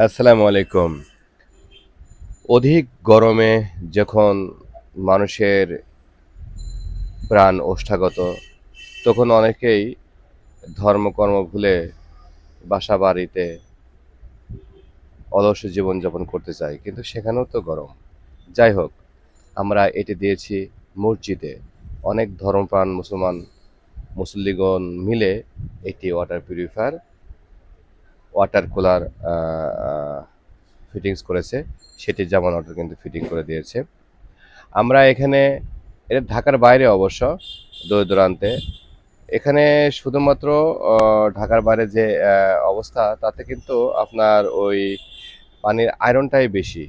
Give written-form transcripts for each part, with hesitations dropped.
আসসালামু আলাইকুম। অধিক গরমে যখন মানুষের প্রাণ ওষ্ঠাগত, তখন অনেকেই ধর্মকর্ম ভুলে বাসাবাড়িতে অলস জীবনযাপন করতে চায়। কিন্তু সেখানেও তো গরম। যাই হোক, আমরা এটি দিয়েছি মসজিদে। অনেক ধর্মপ্রাণ মুসল্লিগণ মিলে একটি ওয়াটার পিউরিফায়ার, ওয়াটার কুলার আ আ ফিটিংস করেছে। সেটি জামান অটো কিন্তু ফিটিং করে দিয়েছে। আমরা এখানে এটা ঢাকার বাইরে অবশ্য দূর-দূরান্তে। এখানে শুধুমাত্র ঢাকার বাইরে যে অবস্থা তাতে কিন্তু আপনার ওই পানির আয়রনটাই বেশি।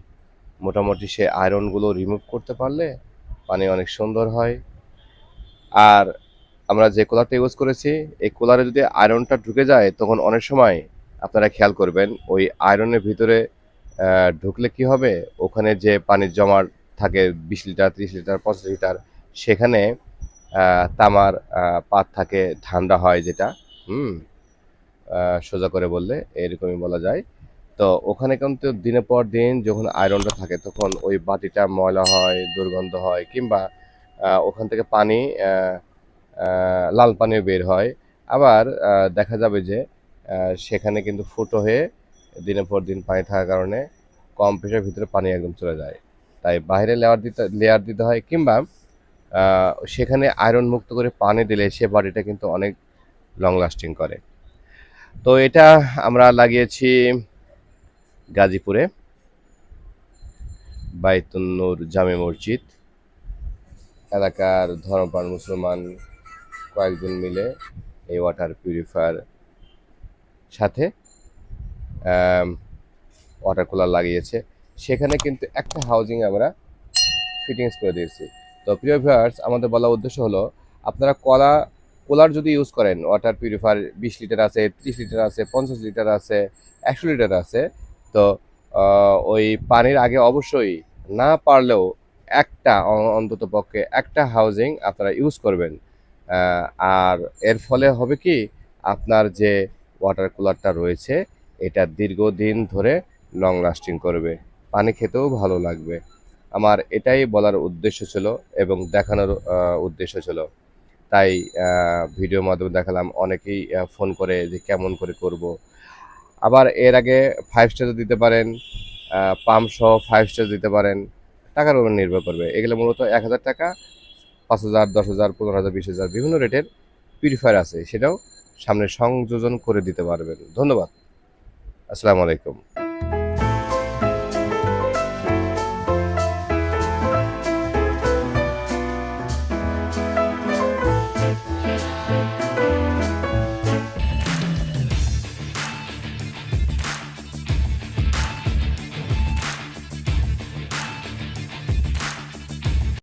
মোটামুটি সে আয়রনগুলো রিমুভ করতে পারলে পানি অনেক সুন্দর হয়। আর আমরা যে কুলারটা ইউজ করেছি, এই কুলারে যদি আয়রনটা ঢুকে যায় তখন অনেক সময় আপনারা খেয়াল করবেন ওই আয়রনের ভিতরে ঢুকলে কি হবে? ওখানে যে পানির জমাট থাকে ২০ লিটার, ৩০ লিটার, ৫০ লিটার সেখানে আ তামার পাত থাকে, ঠান্ডা হয় যেটা, হুম? আ সোজা করে বললে এরকমই বলা যায়। তো ওখানে কিন্তু দিনের পর দিন যখন আয়রনটা থাকে তখন ওই বাটিটা ময়লা হয়, দুর্গন্ধ হয় কিংবা ওখান থেকে পানি অ্যা আ লাল পানিও বের হয়। আবার দেখা যাবে যে আ সেখানে কিন্তু ফুটো হয়ে দিনের পর দিন পানি থাকার কারণে কম্প্রেসরের ভিতরে পানি একদম চলে যায়। তাই বাইরে লেয়ার দিতে হয় কিংবা আ সেখানে আয়রন মুক্ত করে পানি দিলে সে বাটিটা কিন্তু অনেক লং লাস্টিং করে। তো এটা আমরা লাগিয়েছি গাজীপুরে বায়তুন নূর জামে মসজিদ। এলাকার ধর্মপ্রাণ মুসলমান কয়েকজন মিলে এই ওয়াটার পিউরিফায়ার সাথে অ্যাম ওয়াটার কুলার লাগিয়েছে। সেখানে কিন্তু একটা হাউজিং আমরা ফিটিংস করে দিয়েছি। তো প্রিয় ভিউয়ার্স, আমাদের বলার উদ্দেশ্য হলো আপনারা কুলার যদি ইউজ করেন, ওয়াটার পিউরিফায়ার ২০ লিটার আছে, ৩০ লিটার আছে, ৫০ লিটার আছে, ১০০ লিটার আছে। তো ওই পানির আগে অবশ্যই না পারলেও একটা অন্ততপক্ষে একটা হাউজিং আপনারা ইউজ করবেন। আ আর এর ফলে হবে কি? আপনার যে ওয়াটার কুলারটা রয়েছে, এটা দীর্ঘদিন ধরে লং লাস্টিং করবে। পানি খেতেও ভালো লাগবে। আমার এটাই বলার উদ্দেশ্য ছিল এবং দেখানোর উদ্দেশ্য ছিল। তাই আ ভিডিওর মাধ্যমে দেখালাম। অনেকেই ফোন করে যে কেমন করে করব। আবার এর আগে ৫ স্টারও দিতে পারেন, পাম্প সহ ৫ স্টার দিতে পারেন। টাকার উপর নির্ভর করবে। এগুলো মূলত ৳১,০০০, ৫,০০০, ১০,০০০, ১৫,০০০, ২০,০০০ বিভিন্ন রেটের পিউরিফায়ার আছে। সেটাও সামনে সংযোজন করে দিতে পারবেন। ধন্যবাদ। আসসালামু আলাইকুম।